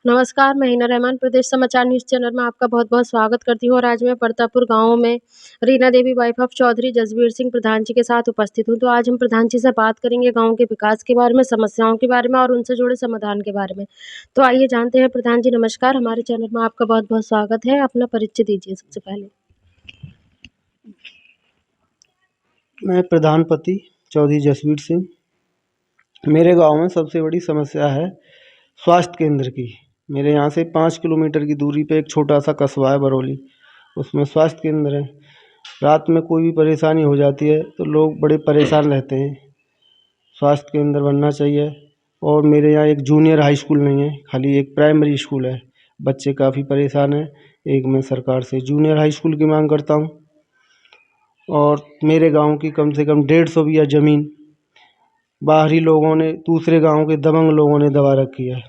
नमस्कार, मैं हिना रहमान प्रदेश समाचार न्यूज़ चैनल में आपका बहुत-बहुत स्वागत करती हूँ और आज मैं परतापुर गाँव में रीना देवी वाइफ ऑफ चौधरी जसबीर सिंह प्रधान जी के साथ उपस्थित हूँ। तो आज हम प्रधान जी से बात करेंगे गाँव के विकास के बारे में, समस्याओं के बारे में और उनसे जुड़े समाधान के बारे में। तो आइए जानते हैं प्रधान जी नमस्कार, हमारे चैनल में आपका बहुत-बहुत स्वागत है। अपना परिचय दीजिए सबसे पहले। मैं प्रधान पति चौधरी जसबीर सिंह। मेरे गांव में सबसे बड़ी समस्या है स्वास्थ्य केंद्र की। मेरे यहाँ से 5 किलोमीटर की दूरी पे एक छोटा सा कस्बा है बरौली, उसमें स्वास्थ्य केंद्र है। रात में कोई भी परेशानी हो जाती है तो लोग बड़े परेशान रहते हैं। स्वास्थ्य केंद्र बनना चाहिए। और मेरे यहाँ एक जूनियर हाई स्कूल नहीं है, खाली एक प्राइमरी स्कूल है। बच्चे काफ़ी परेशान हैं। एक मैं सरकार से जूनियर हाई स्कूल की मांग करता हूँ। और मेरे गांव की कम से कम 150 बीघा ज़मीन बाहरी लोगों ने, दूसरे गांव के दबंग लोगों ने दबा रखी है।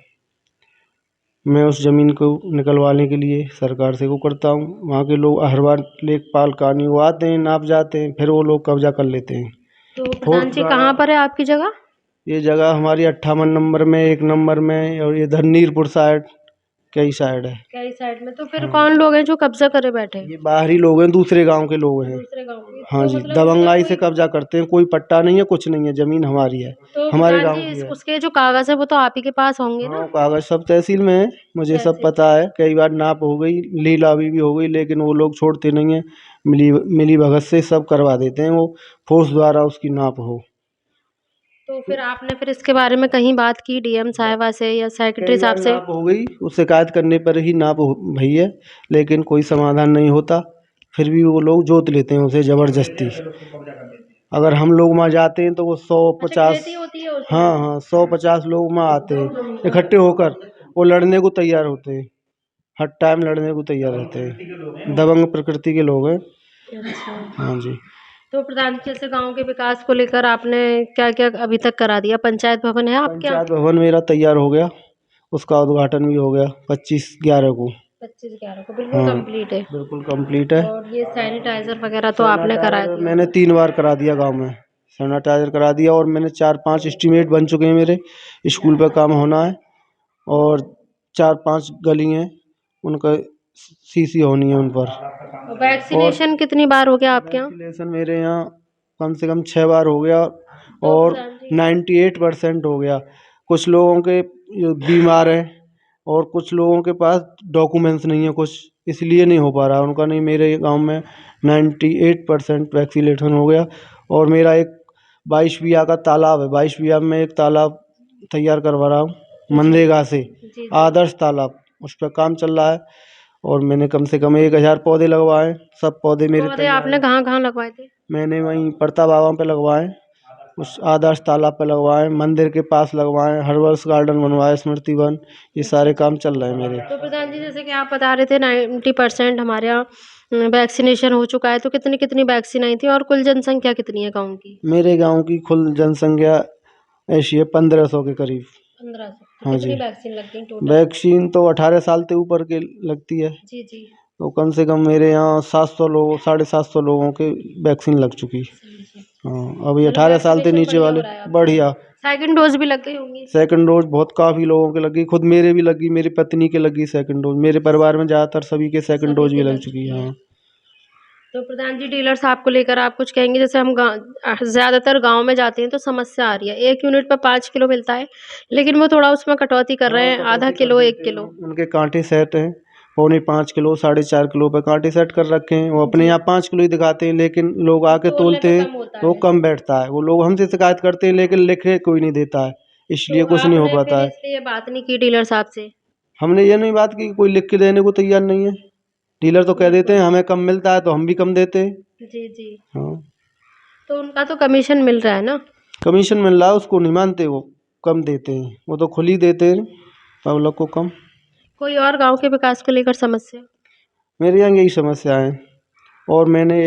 मैं उस ज़मीन को निकलवाने के लिए सरकार से वो करता हूँ। वहाँ के लोग हर बार लेखपाल कानूनी वो आते हैं, नाप जाते हैं, फिर वो लोग कब्जा कर लेते हैं। तो प्रधान जी कहाँ पर है आपकी जगह? ये जगह हमारी 58 नंबर में, 1 नंबर में, और ये धन्नीरपुर साइड, कई साइड है। कई साइड में तो फिर कौन लोग हैं जो कब्जा करे बैठे? ये बाहरी लोग हैं, दूसरे गांव के लोग हैं। दूसरे गाँव के। हाँ तो जी, मतलब दबंगाई से कब्जा करते हैं। कोई पट्टा नहीं है, कुछ नहीं है, ज़मीन हमारी है, तो हमारे प्रधान गांव जी की है। उसके जो कागज़ है वो तो आप ही के पास होंगे ना? हाँ, कागज सब तहसील में है, मुझे सब तहसील। पता है। कई बार नाप हो गई, लीलावी भी हो गई, लेकिन वो लोग छोड़ते नहीं हैं। मिली भगत से सब करवा देते हैं, वो फोर्स द्वारा उसकी नाप हो। तो फिर आपने फिर इसके बारे में कहीं बात की डीएम साहिबा से या सेक्रेटरी कई साहब बार से? नाप हो गई, उस शिकायत करने पर ही नाप भई है, लेकिन कोई समाधान नहीं होता। फिर भी वो लोग जोत लेते हैं उसे ज़बरदस्ती। अगर हम लोग वहाँ जाते हैं तो वो 150, खेती होती है उसमें? हाँ हाँ, 150 लोग वहाँ आते हैं इकट्ठे होकर। वो लड़ने को तैयार होते हैं, हर टाइम लड़ने को तैयार रहते हैं। दबंग प्रकृति के लोग हैं। अच्छा। हाँ जी। तो प्रधान जी जैसे गाँव के विकास को लेकर आपने क्या-क्या अभी तक करा दिया? पंचायत भवन है आपके यहाँ? पंचायत भवन मेरा तैयार हो गया, उसका उद्घाटन भी हो गया 25/11 को। 25/11 को बिल्कुल हाँ, कंप्लीट है। बिल्कुल कंप्लीट है। और ये सैनिटाइज़र वगैरह तो आपने करा सैनिटाइजर दिया? मैंने 3 बार करा दिया गांव में। सैनिटाइजर करा दिया, और मैंने 4-5 एस्टीमेट बन चुके हैं मेरे। स्कूल पे काम होना है, और 4-5 गली हैं, उनका सीसी होनी है उन पर। और वैक्सीनेशन कितनी बार हो गया आपके यहाँ? वैक्सीनेशन मेरे यहाँ कम से कम 6 बार हो गया, तो और प्रधान जी 98% हो गया। कुछ लोगों के जो बीमार हैं, और कुछ लोगों के पास डॉक्यूमेंट्स नहीं है कुछ, इसलिए नहीं हो पा रहा उनका। नहीं, मेरे गांव में 98% वैक्सीनेशन हो गया। और मेरा एक 22 बीघा का तालाब है, 22 बीघा में एक तालाब तैयार करवा रहा हूँ मनरेगा से, जी। आदर्श तालाब, उस पर काम चल रहा है। और मैंने कम से कम 1000 पौधे लगवाए। सब पौधे मेरे पौधे तैयार आपने हैं। कहाँ-कहाँ लगवाए थे? मैंने वहीं परता बाबा पे लगवाए, उस आदर्श तालाब पे लगवाए, मंदिर के पास लगवाए, हर्बल्स गार्डन बनवाए, स्मृति वन, ये सारे काम चल रहे हैं मेरे। तो प्रधान जी जैसे कि आप बता रहे थे 90% हमारे यहाँ वैक्सीनेशन हो चुका है, तो कितनी-कितनी वैक्सीन आई थी और कुल जनसंख्या कितनी है गाँव की? मेरे गांव की कुल जनसंख्या ऐसी है 1500 के करीब। 1500। तो हाँ कितनी जी। वैक्सीन लग गई टोटल? वैक्सीन तो 18 साल के ऊपर के लगती है, जी, जी। तो कम से कम मेरे यहाँ 700 लोगों, 750 लोगों के वैक्सीन लग चुकी। हाँ, अभी 18 साल से नीचे वाले बढ़िया। सेकंड डोज़ भी लग गई होंगी? सेकंड डोज बहुत काफ़ी लोगों के लगी, खुद मेरे भी लगी, मेरी पत्नी के लगी सेकंड डोज। मेरे परिवार में ज़्यादातर सभी के सेकंड डोज भी लग चुकी है। हाँ। तो प्रधान जी डीलर साहब को लेकर आप कुछ कहेंगे? जैसे हम ज़्यादातर गाँव में जाते हैं तो समस्या आ रही है, 1 यूनिट पे 5 किलो मिलता है, लेकिन वो थोड़ा उसमें कटौती कर रहे हैं, आधा किलो, 1 किलो। उनके कांटे सेट हैं, पौने 5 किलो, 4.5 किलो पे कांटे सेट कर रखे हैं। वो अपने यहाँ 5 किलो ही दिखाते हैं, लेकिन लोग आके तोलते हैं तो वो कम बैठता है। वो लोग हमसे शिकायत करते हैं, लेकिन लिखे कोई नहीं देता है, इसलिए कुछ नहीं हो पाता है। इसलिए बात नहीं की डीलर साहब से? हमने ये नहीं बात की, कोई लिख के देने को तैयार नहीं है। डीलर तो कह देते हैं हमें कम मिलता है, तो हम भी कम देते हैं। जी, जी। हाँ, तो उनका तो कमीशन मिल रहा है ना? कमीशन मिल रहा है, उसको नहीं मानते, वो कम देते हैं। वो तो खुली देते हैं पब्लिक को कम। कोई और गाँव के विकास को लेकर समस्या? मेरे यहाँ यही समस्या है। और मैंने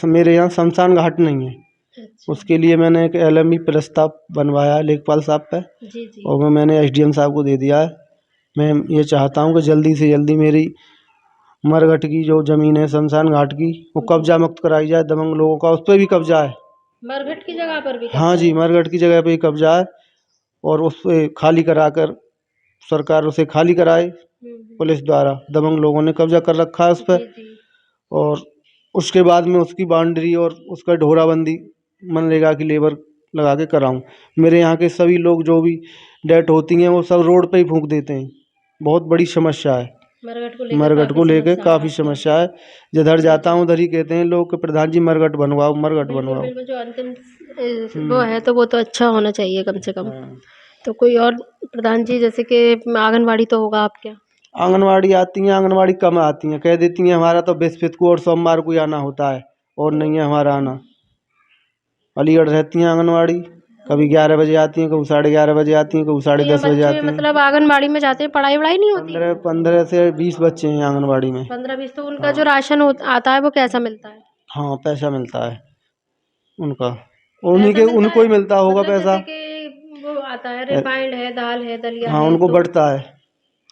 मेरे यहाँ शमशान घाट नहीं है, अच्छा। उसके लिए मैंने एक LME प्रस्ताव बनवाया लेखपाल साहब पे, जी, जी। और मैंने SDM साहब को दे दिया है। मैं ये चाहता हूँ कि जल्दी से जल्दी मेरी मरघट की जो ज़मीन है शमशान घाट की, वो कब्जा मुक्त कराई जाए। दबंग लोगों का उस पर भी कब्जा है। मरघट की जगह पर भी हाँ जी, मरघट की जगह पे ही कब्जा है, और उस खाली कराकर सरकार उसे खाली कराए। पुलिस द्वारा दबंग लोगों ने कब्जा कर रखा है उस पर। जी, जी। और उसके बाद में उसकी बाउंड्री और उसका ढोराबंदी मनरेगा की लेबर लगा के कराऊं। मेरे यहाँ के सभी लोग जो भी डेथ होती हैं वो सब रोड पे ही फूंक देते हैं। बहुत बड़ी समस्या है। मरघट को लेके काफ़ी समस्या है। जिधर जाता हूँ उधर ही कहते हैं लोग कि प्रधान जी मरघट बनवाओ, मरघट बिल्कुल, बनवाओ। बिल्कुल, जो अंतिम वो है तो वो तो अच्छा होना चाहिए कम से कम। हाँ। तो कोई और प्रधान जी, जैसे कि आंगनवाड़ी तो होगा आपके यहाँ? आंगनवाड़ी आती हैं, आंगनवाड़ी कम आती हैं, कह देती हैं हमारा तो बृहस्पति को और सोमवार को ही आना होता है और नहीं है हमारा आना। अलीगढ़ रहती हैं आंगनवाड़ी, कभी 11 बजे आती हैं, कभी 11:30 बजे आती हैं, कभी तो यहाँ 10:30 बजे बच्चे आती हैं। मतलब आंगनबाड़ी में जाते हैं, पढ़ाई-वढ़ाई नहीं होती? 15 से 20 बच्चे हैं आंगनवाड़ी में। 15-20, तो उनका जो हाँ। राशन आता है वो कैसा मिलता है? हाँ, पैसा मिलता है उनका, उन्हीं पैसा के मिलता उनको है? ही मिलता होगा मतलब पैसा। जैसे कि वो आता है, ए, रिफाइंड है, दाल है, दलिया हाँ, है, उनको तो बढ़ता है।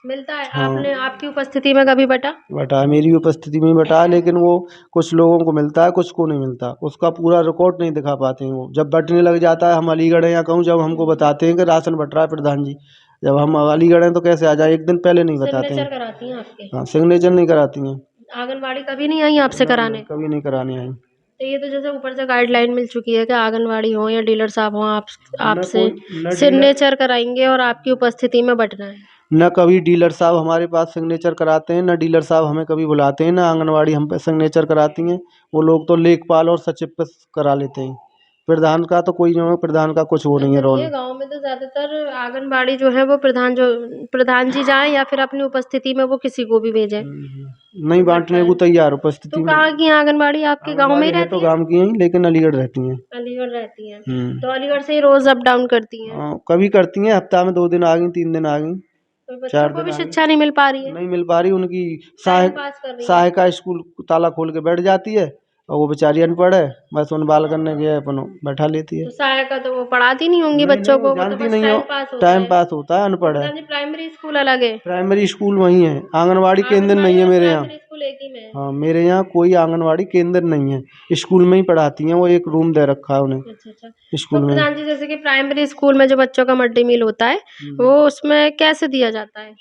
मिलता है? हाँ, आपने आपकी उपस्थिति में कभी बटा? बटा है, मेरी उपस्थिति में ही बटा है, लेकिन वो कुछ लोगों को मिलता है, कुछ को नहीं मिलता। उसका पूरा रिकॉर्ड नहीं दिखा पाते हैं वो। जब बंटने लग जाता है, हम अलीगढ़ हैं या कहूँ, जब हमको बताते हैं कि राशन बँट रहा है प्रधान जी, जब हम अलीगढ़ हैं तो कैसे आ जाए, एक दिन पहले नहीं बताते सिग्नेचर हैं। कराती हैं आपके? हाँ, सिग्नेचर नहीं कराती हैं। आंगनवाड़ी कभी नहीं आई आपसे नहीं, नहीं, कराने? कभी नहीं करानी आई। तो ये तो जैसे ऊपर से गाइडलाइन मिल चुकी है कि आंगनवाड़ी हो या डीलर साहब हो, आप न आपसे कोई न डीलर सिग्नेचर कराएंगे और आपकी उपस्थिति में बटना है। न कभी डीलर साहब हमारे पास सिग्नेचर कराते हैं, न डीलर साहब हमें कभी बुलाते हैं, न आंगनवाड़ी हम पे सिग्नेचर कराती हैं। वो लोग तो लेखपाल और सचिव पे करा लेते हैं। प्रधान का तो कोई जो है, प्रधान का कुछ वो नहीं है अच्छा, रोल। ये गांव में तो ज्यादातर आंगनबाड़ी जो है वो प्रधान जी जाएं या फिर अपनी उपस्थिति में वो किसी को भी भेजें नहीं तो बढ़ता बांटने है। को तैयार तो उपस्थिति में। कहाँ की आंगनबाड़ी आपके गांव में ही आंगनवाड़ी है तो रहती है? गांव की हैं, लेकिन अलीगढ़ रहती हैं। अलीगढ़ रहती हैं, हम्म। तो अलीगढ़ से ही रोज अप डाउन करती हैं? कभी करती हैं, हफ्ता में 2 दिन आ गई, 3 दिन आ गई, तो बच्चों 4 को दिन भी आ गई। शिक्षा नहीं मिल पा रही है? नहीं मिल पा रही उनकी। टाइम सहायक पास कर रही हैं? सहायिका स्कूल ताला खोल के बैठ जाती है और वो बेचारी अनपढ़ है, बस उन बाल करने गया अपन बैठा लेती है। तो सहायिका तो वो पढ़ाती नहीं होंगी नहीं, नहीं, बच्चों वो को, वो तो जानती बस नहीं हो। टाइम पास होता टाइम है। पास होता है, तो अनपढ़ है। प्रधान जी, प्राइमरी स्कूल अलग है? प्राइमरी स्कूल वहीं है, आंगनवाड़ी केंद्र नहीं आंगनबाड़ी है और मेरे यहाँ। प्राइमरी स्कूल एक ही में है? हाँ, मेरे यहाँ कोई आंगनवाड़ी केंद्र नहीं है, स्कूल में ही पढ़ाती हैं। वो एक रूम दे रखा है उन्हें अच्छा, अच्छा। तो स्कूल में। प्रधान जी, जैसे कि प्राइमरी स्कूल में जो बच्चों का मिड डे मील होता है, वो उसमें कैसे दिया जाता है?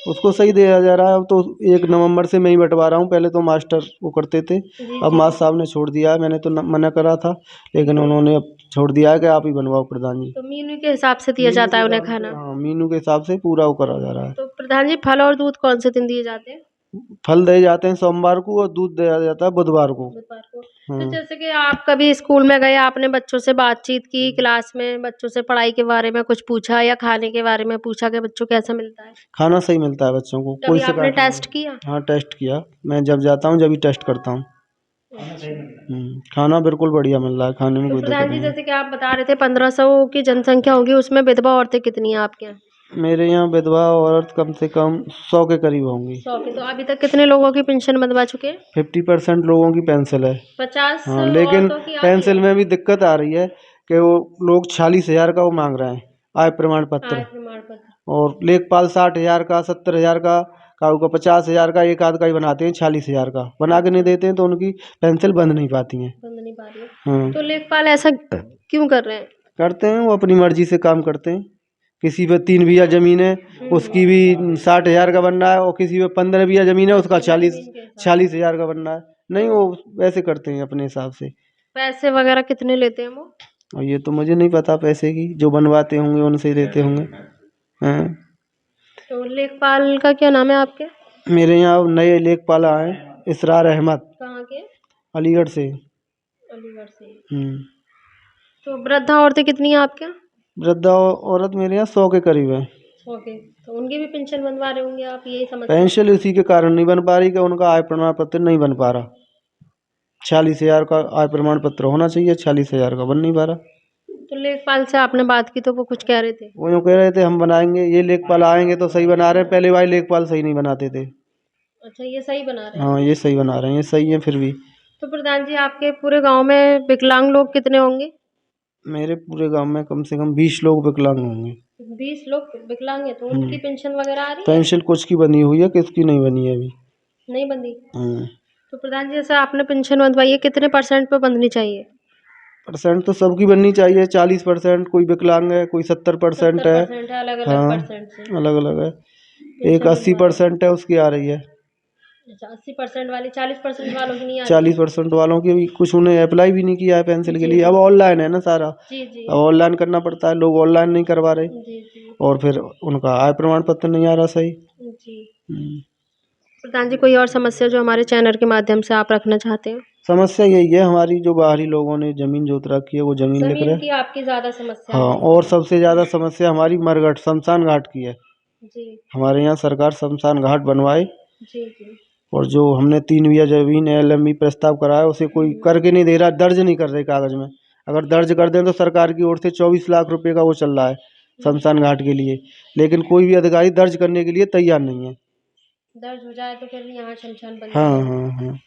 उसको सही दिया जा रहा है। अब तो 1 नवंबर से मैं ही बंटवा रहा हूँ, पहले तो मास्टर वो करते थे, जी, अब जी। मास्टर साहब ने छोड़ दिया है। मैंने तो मना करा था, लेकिन उन्होंने अब छोड़ दिया है कि आप ही बनवाओ प्रधान जी। तो मीनू के हिसाब से दिया मीनू जाता के है उन्हें हिसाब से, खाना? हाँ, मीनू के हिसाब से पूरा वो करा जा रहा है। तो प्रधान जी, फल और दूध कौन से दिन दिए जाते हैं? फल दिए जाते हैं सोमवार को और दूध दिया जाता है बुधवार को। बुधवार को। तो हाँ। जैसे कि आप कभी स्कूल में गए, आपने बच्चों से बातचीत की, क्लास में बच्चों से पढ़ाई के बारे में कुछ पूछा या खाने के बारे में पूछा कि बच्चों कैसा मिलता है? खाना सही मिलता है बच्चों को, कोई कभी आपने शिकायत नहीं टेस्ट है। किया? हाँ, टेस्ट किया। मैं जब जाता हूँ जब भी टेस्ट करता हूँ। खाना बिल्कुल बढ़िया मिल रहा है, खाने में तो कोई दिक्कत प्रधान जी, नहीं है। जैसे कि आप बता रहे थे 1500 की जनसंख्या होगी, उसमें विधवा औरतें कितनी हैं आपके यहाँ? मेरे यहाँ विधवा औरत कम से कम 100 के करीब होंगी। 100 की। तो अभी तक कितने लोगों की पेंशन बंधवा चुके हैं? 50% लोगों की पेंसिल है। 50 हाँ, लेकिन औरतों की आ रही पेंसिल है? में भी दिक्कत आ रही है कि वो लोग 46,000 का वो मांग रहे हैं, आय प्रमाण आय पत्र। प्रमाण पत्र? और लेखपाल 60,000 का, 70,000 का, काऊ का 50,000 का, एक आध का ही बनाते हैं 46,000 का बना के नहीं देते हैं, तो उनकी पेंसिल बंद नहीं पाती हैं। बंद नहीं पा रही है? हाँ, तो लेखपाल ऐसा क्यों कर रहे हैं? करते हैं, वो अपनी मर्जी से काम करते हैं। किसी पे 3 बीघा जमीन है, उसकी भी 60,000 का बन रहा है, और किसी पे 15 बीघा जमीन है, उसका आपकी भी 40 जमीन के हिसाब 40,000 का बन रहा है। नहीं, वो वैसे करते हैं अपने हिसाब से। पैसे वगैरह कितने लेते हैं वो? और ये तो मुझे नहीं पता पैसे की, जो बनवाते होंगे उनसे ही देते होंगे। हाँ। तो लेखपाल का क्या नाम है आपके? मेरे यहाँ नए लेखपाल आए, इसरार अहमद, कहाँ के? अलीगढ़ से। अलीगढ़ से। हम्म। तो वृद्धा औरतें कितनी हैं आपके यहाँ? वृद्धा औरत मेरे यहाँ 100 के करीब है। 100 के। तो उनकी भी पेंशन बनवा रहे होंगे आप, यही समझ सकते हैं? पेंशन इसी के कारण नहीं बन पा रही कि उनका आय प्रमाण पत्र नहीं बन पा रहा। 46,000 का आय प्रमाण पत्र होना चाहिए, 46,000 का बन नहीं पा रहा। तो लेखपाल से आपने बात की तो वो कुछ कह रहे थे? वो यूँ कह रहे थे हम बनाएंगे, ये लेखपाल आएंगे तो सही बना रहे हैं, पहले वाले लेखपाल सही नहीं बनाते थे। अच्छा, ये सही बना रहे हैं? हाँ, ये सही बना रहे हैं, ये सही है फिर भी। तो प्रधान जी, आपके पूरे गांव में विकलांग लोग कितने होंगे? मेरे पूरे गांव में कम से कम 20 लोग विकलांग होंगे। 20 लोग विकलांग हैं, तो उनकी पेंशन वगैरह आ रही है? पेंशन कुछ की बनी हुई है, किसकी नहीं बनी है अभी। नहीं बंधी? हम्म। तो प्रधान जी, जैसे आपने पेंशन बंधवाई है, कितने % पे बंधनी चाहिए? परसेंट तो सबकी बननी चाहिए, 40%, कोई विकलांग है, कोई 70% है। 70% है, अलग-अलग हाँ, परसेंट से। अलग अलग है। एक अच्छा, 80% है, उसकी आ रही है। अच्छा 80% वाली, 40% वालों की नहीं आ रही? 40% वालों की भी कुछ, उन्हें अप्लाई भी नहीं किया है पेंसिल के जी, लिए। अब जी। ऑनलाइन है ना सारा, जी, जी। अब ऑनलाइन करना पड़ता है, लोग ऑनलाइन नहीं करवा रहे, जी, जी। और फिर उनका आय प्रमाण पत्र नहीं आ रहा सही। जी। हम्म। प्रधान जी, कोई और समस्या जो हमारे चैनल के माध्यम से आप रखना चाहते हैं? समस्या यही है, हमारी जो बाहरी लोगों ने जमीन जोत रखी है वो जमीन लिख रहे ज़मीन हैं। की आपकी ज़्यादा समस्या हाँ, है? और सबसे ज़्यादा समस्या हमारी मरघट शमशान घाट की है। जी। हमारे यहाँ सरकार शमशान घाट बनवाए, जी, जी। और जो हमने 3 बीघा जमीन LME प्रस्ताव कराया उसे कोई करके नहीं दे रहा, दर्ज नहीं कर रहे कागज में। अगर दर्ज कर दें तो सरकार की ओर से 24 लाख रुपए का वो चल रहा है शमशान घाट के लिए, लेकिन कोई भी अधिकारी दर्ज करने के लिए तैयार नहीं है। दर्ज हो जाए तो फिर यहाँ शमशान बन हाँ जाएगा। हाँ हाँ।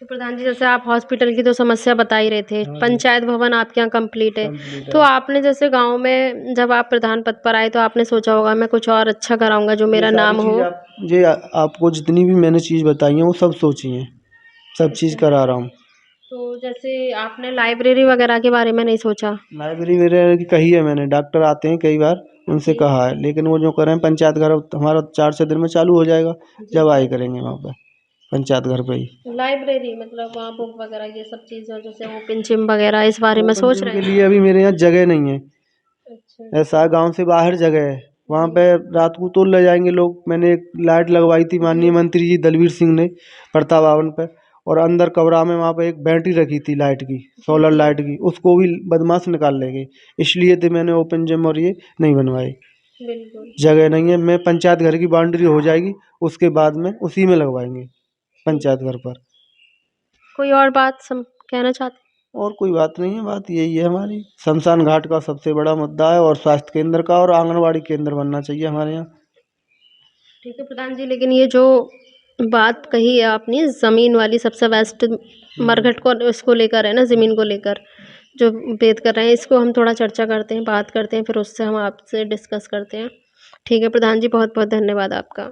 तो प्रधान जी, जैसे आप हॉस्पिटल की तो समस्या बता ही रहे थे, हाँ जी। पंचायत भवन आपके यहाँ कंप्लीट है। कंप्लीट तो है। आपने जैसे गाँव में जब आप प्रधान पद पर आए तो आपने सोचा होगा मैं कुछ और अच्छा कराऊँगा जो ये मेरा सारी नाम चीज़ हो? आपको जितनी भी मैंने चीज़ बताई हैं वो सब सोची हैं, सब चीज़ अच्छा। करा रहा हूँ। तो जैसे आपने लाइब्रेरी वगैरह के बारे में नहीं सोचा? लाइब्रेरी वगैरह की कही है मैंने, डॉक्टर आते हैं कई बार, उनसे जी। कहा है, लेकिन वो जो करें पंचायत घर हमारा 4 से दिन में चालू हो जाएगा, जी, जब आए जी। करेंगे वहाँ पे पंचायत घर पे ही। लाइब्रेरी मतलब वहाँ बुक वगैरह ये सब चीज़ें जैसे ओपन जिम वगैरह इस बारे में ओपन सोच जिम रहे के हैं? लिए अभी मेरे यहाँ जगह नहीं है, अच्छा। ऐसा है गाँव से बाहर जगह है, वहाँ जी। पे रात को तो ले जाएंगे लोग। मैंने एक लाइट लगवाई थी माननीय जी। मंत्री जी दलवीर सिंह ने प्रताप भवन पे, और अंदर कमरा में वहाँ पे एक बैटरी रखी थी लाइट की, जी, सोलर जी। लाइट की, उसको भी बदमाश निकाल लेंगे, इसलिए तो मैंने ओपन जिम और ये नहीं बनवाए। बिल्कुल। जगह नहीं है, मैं पंचायत घर की बाउंड्री हो जाएगी उसके बाद में उसी में लगवाएंगे ठीक पंचायत है। घर पर। कोई और बात कहना चाहते हैं? और कोई बात नहीं है, बात यही है हमारी, शमशान घाट का सबसे बड़ा मुद्दा है, और स्वास्थ्य केंद्र का, और आंगनवाड़ी केंद्र बनना चाहिए हमारे यहाँ। ठीक है प्रधान जी, लेकिन ये जो बात कही है आपने ज़मीन वाली सबसे बेस्ट मरघट को उसको लेकर है ना, ज़मीन को लेकर जो भेद कर रहे हैं, इसको हम थोड़ा चर्चा करते हैं, बात करते हैं, फिर उससे हम आपसे डिस्कस करते हैं। ठीक है प्रधान जी, बहुत बहुत धन्यवाद आपका।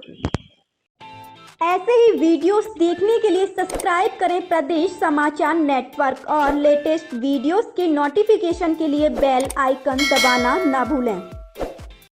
ऐसे ही वीडियोस देखने के लिए सब्सक्राइब करें प्रदेश समाचार नेटवर्क और लेटेस्ट वीडियोस के नोटिफिकेशन के लिए बेल आइकन दबाना ना भूलें।